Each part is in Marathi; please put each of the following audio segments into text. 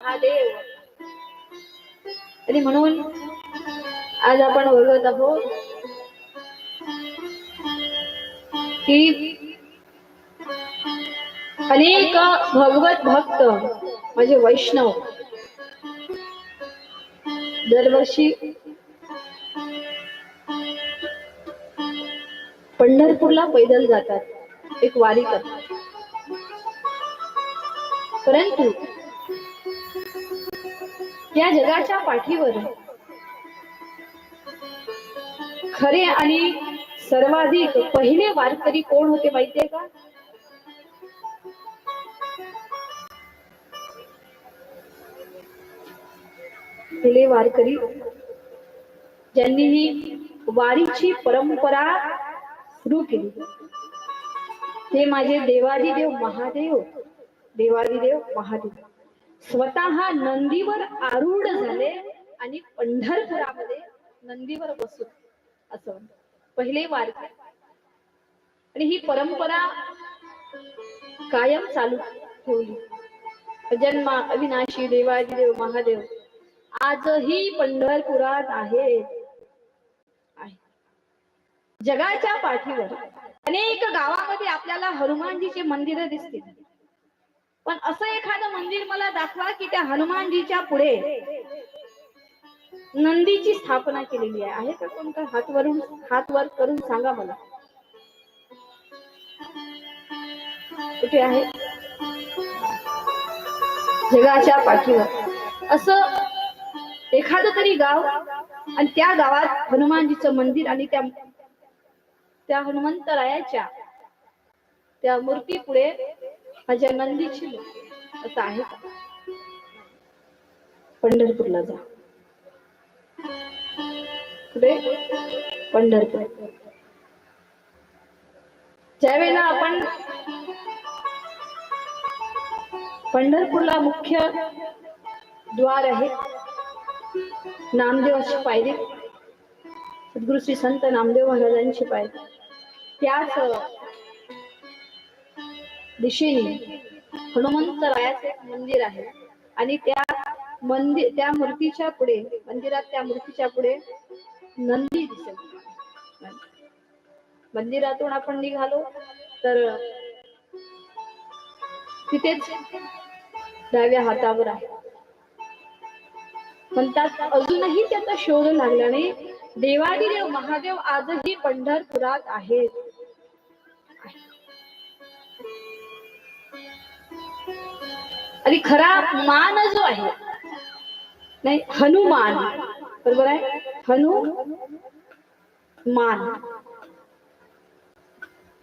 महादेव. आणि म्हणून आज आपण ओळखत आहोत की अनेक भगवत भक्त म्हणजे वैष्णव दरवर्षी पंढरपूरला पैदल जातात, एक वारी करतात. परंतु या जगाच्या पाठीवर खरे आणि सर्वाधिक पहिले वारकरी कोण होते माहितीये का? पहिले वारकरी ज्यांनी ही वारीची परंपरा सुरू केली ते माझे देवादिदेव महादेव. देवादिदेव महादेव स्वतः नंदीवर आरूढ झाले आणि पंढरपुरामध्ये नंदीवर बसून असं पहिले वारकरी. आणि ही परंपरा कायम चालू ठेवली. जन्मा अविनाशी देवादिदेव महादेव आजही पंढरपुरात आहेत. जगाच्या पाठीवर अनेक गावामध्ये आपल्याला हनुमानजीचे मंदिर दिसतील, पण असं एखादं मंदिर मला दाखवा की त्या हनुमानजीच्या पुढे नंदीची स्थापना केलेली आहे का? कोणता हात वर करून सांगा मला. कुठे आहे? जगाच्या पाठीवर असं एखादं तरी गाव आणि त्या गावात हनुमानजीचं मंदिर आणि त्या हनुमंतरायाच्या त्या मूर्ती पुढे माझ्या नंदीची असं आहे का? पंढरपूरला जा. पुढे पंढरपूर. ज्यावेळेला आपण पंढरपूरला मुख्य द्वार आहे, नामदेवाची पायरी, सद्गुरु श्री संत नामदेव महाराजांची पायरी, त्याच दिशेने हनुमंतरायाचे मंदिर आहे. आणि त्या मूर्तीच्या पुढे मंदिरात त्या मूर्तीच्या पुढे नंदी दिसेल. मंदिरातून आपण निघालो तर तिथेच डाव्या हातावर आहे. म्हणतात अजूनही त्याचा शोध लागला नाही. देवादिदेव महादेव आजही पंढरपुरात आहेत. आणि खरा मान जो आहे नाही हनुमान, बरोबर आहे, हनुमान.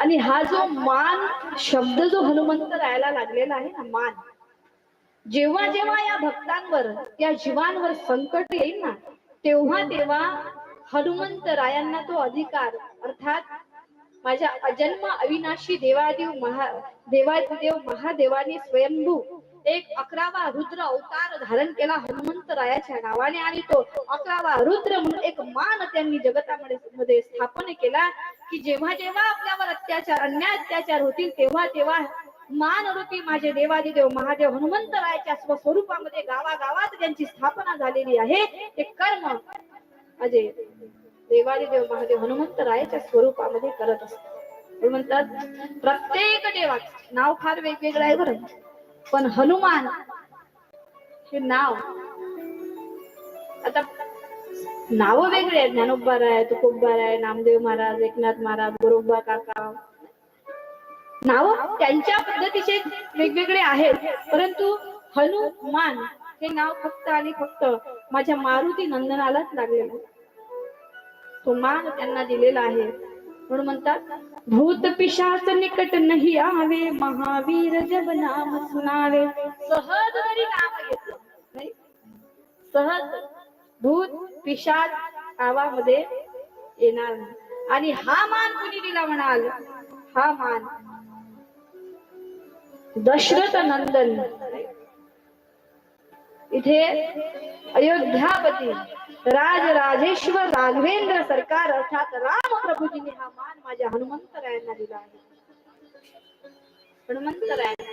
आणि हा जो मान शब्द जो हनुमंत राहायला लागलेला आहे ना, मान, जेव्हा जेव्हा या भक्तांवर या जीवांवर संकट येईल ना, तेव्हा तेव्हा हनुमंतरायांना तो अधिकार, अर्थात माझ्या अजन्म अविनाशी देवादिदेव महादेवाने स्वयंभू एक 11वा रुद्र अवतार धारण केला हनुमंतरायाच्या नावाने. आणि तो 11वा रुद्र म्हणून एक मान त्यांनी जगतामध्ये स्थापन केला की जेव्हा जेव्हा आपल्यावर अन्याय अत्याचार होतील तेव्हा तेव्हा मान रूपी माझे देवादिदेव महादेव हनुमंतरायाच्या स्वस्वरूपामध्ये गावागावात त्यांची स्थापना झालेली आहे. ते कर्म माझे देवादिदेव महादेव हनुमंतरायाच्या स्वरूपामध्ये करत असतात. म्हणतात प्रत्येक देवाचं नाव फार वेगवेगळं आहे बरं, पण हनुमान हे नाव, आता नाव वेगळे आहेत. ज्ञानोबा राय, तुकोबा राय, नामदेव महाराज, एकनाथ महाराज, गोरोबा काका, नाव त्यांच्या पद्धतीचे वेगवेगळे आहेत. परंतु हनुमान हे नाव फक्त आणि फक्त माझ्या मारुती नंदनालाच लागलेलं, तो मान त्यांना दिलेला आहे. म्हणून म्हणतात भूत पिशाच निकट नाही आवे, महावीर जब नाम सुनावे. सहज जरी नाम घेतलं नाही, सहज भूत पिशाच गावामध्ये येणार नाही. आणि हा मान कुणी दिला म्हणाल? हा मान दशरथ नंदन इथे अयोध्यापती राजराजेश्वर राघवेंद्र सरकार अर्थात राम प्रभूजीने हा मान माझ्या हनुमंतरायांना दिला आहे. हनुमंतरायांना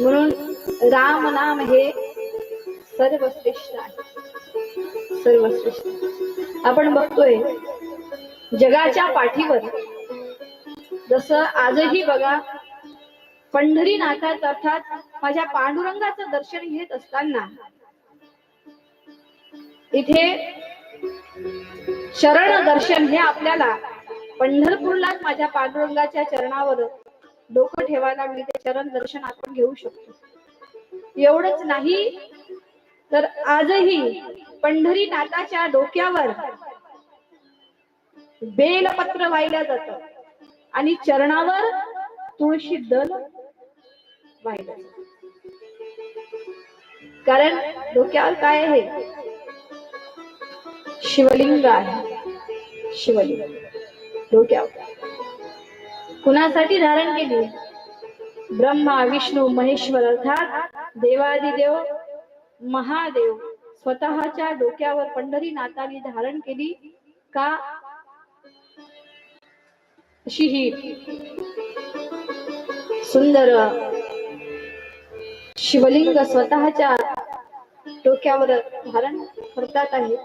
म्हणून राम नाम हे सर्वश्रेष्ठ आहे, सर्वश्रेष्ठ. आपण बघतोय जगाच्या पाठीवर जसं आजही बघा पंढरीनाथात अर्थात माझ्या पांडुरंगाचं दर्शन घेत असताना इथे शरण दर्शन हे आपल्याला पंढरपूरला माझ्या पांडुरंगाच्या चरणावर डोकं ठेवायला लागली ते चरण दर्शन आपण घेऊ शकतो. एवढंच नाही तर आजही पंढरीनाथाच्या डोक्यावर बेलपत्र वाहिलं जातं आणि चरणावर तुळशी दल वाहिलं जातं. कारण डोक्यावर काय आहे? शिवलिंग आहे. शिवलिंग डोक्यावर कुणासाठी धारण केली? ब्रह्मा विष्णू महेश्वर अर्थात देवादिदेव महादेव स्वतःच्या डोक्यावर पंढरीनाथाने धारण केली का? अशी ही सुंदर शिवलिंग स्वतःच्या डोक्यावर धारण करतात आहे.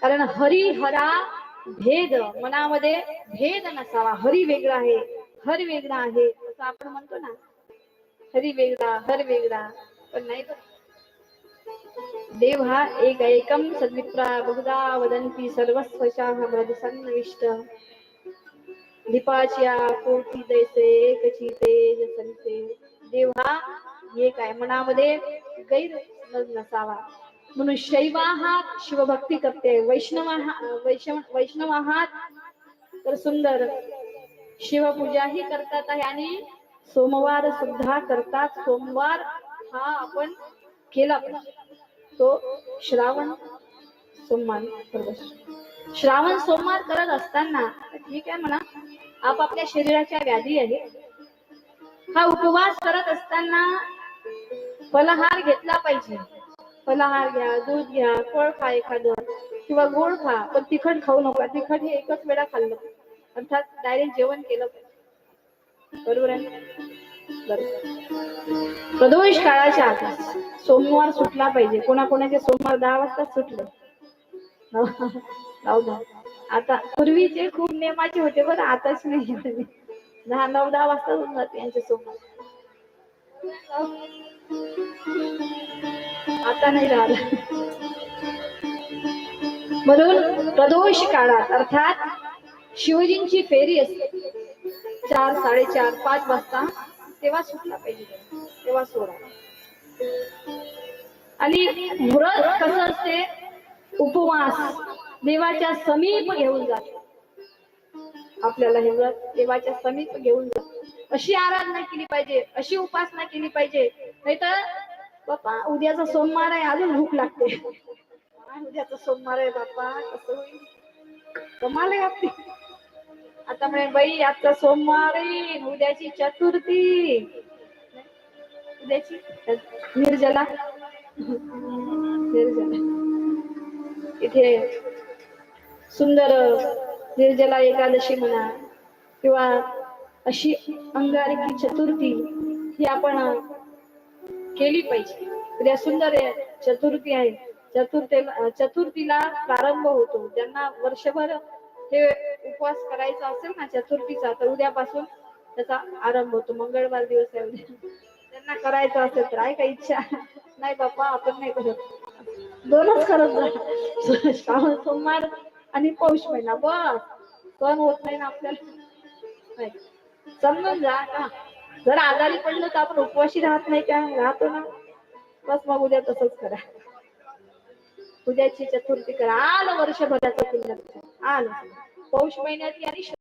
कारण हरिहरा भेद मनामध्ये भेद नसावा. हरी वेगळा आहे, हर वेगळा आहे असं आपण म्हणतो ना. हरी वेगळा, हर वेगळा, पण नाही. देव हा एक एकम सद्विप्रा बहुधा वदंती सर्वस्वशाः ब्रजसन्नविष्ट दीपाच्या कोटी दैसे एकची तेज सरिते. देव हा एक आहे, मनामध्ये गैर नसावा. म्हणून शैव हा शिवभक्ती करते, वैष्णव आहात तर सुंदर शिवपूजाही करतात आहे आणि सोमवार सुद्धा करतात. सोमवार हा आपण केला पाहिजे. तो श्रावण सोमवार करत श्रावण सोमवार करत असताना ठीक आहे म्हणा, आपापल्या शरीराच्या व्याधी आहे. हा उपवास करत असताना फलाहार घेतला पाहिजे. फलाहार घ्या, दूध घ्या, फळ खा एखादं किंवा गोड खा, पण तिखट खाऊ नका. तिखट हे एकच वेळा खाल्लं अर्थात डायरेक्ट जेवण केलं पाहिजे. बरोबर आहे? बरोबर. प्रदोष काळाच्या आत सोमवार सुटला पाहिजे. कोणाकोणाचे सोमवार 10 वाजता सुटले. आता पूर्वीचे खूप नियमाचे होते बरं, आताच नाही. 9-10 वाजता होऊन जाते यांचे सोमवार. आता नाही राहिलं. म्हणून प्रदोष काळात अर्थात शिवजींची फेरी असते 4, 4:30, 5 वाजता, तेव्हा सुटला पाहिजे, तेव्हा सोडा. आणि व्रत कसं असते? उपवास देवाच्या समीप घेऊन जाते. आपल्याला हे व्रत देवाच्या समीप घेऊन जाते. अशी आराधना केली पाहिजे, अशी उपासना केली पाहिजे. नाही तर बाप्पा उद्याचा सोमवार आहे, अजून भूक लागते. उद्याचा सोमवार आहे बाप्पा, कसं होईल? कमाल आहे आपली. आता म्हणे बाई आजचा सोमवार आहे, उद्याची चतुर्थी, उद्याची निर्जला. निर्जला इथे सुंदर निर्जला एकादशी म्हणा किंवा अशी अंगारकी चतुर्थी ही आपण केली पाहिजे. उद्या सुंदर चतुर्थी आहे. चतुर्थीला प्रारंभ होतो. ज्यांना वर्षभर हे उपवास करायचा असेल ना चतुर्थीचा, तर उद्यापासून त्याचा आरंभ होतो. मंगळवार दिवस आहे उद्या. त्यांना करायचं असेल तर आहे का इच्छा? नाही बाप्पा आपण नाही करत, 2च करत जा, श्रावण सोमवार आणि पौष महिना. बस सण होत नाही ना आपल्याला. समजून जा का. जर आजारी पडलं तर आपण उपवाशी राहत नाही का? राहतो ना. बस मग उद्या तसंच करा. उद्याची चतुर्थी करा. आलं वर्षभराचं पुण्य आलं. पौष महिन्यात आणि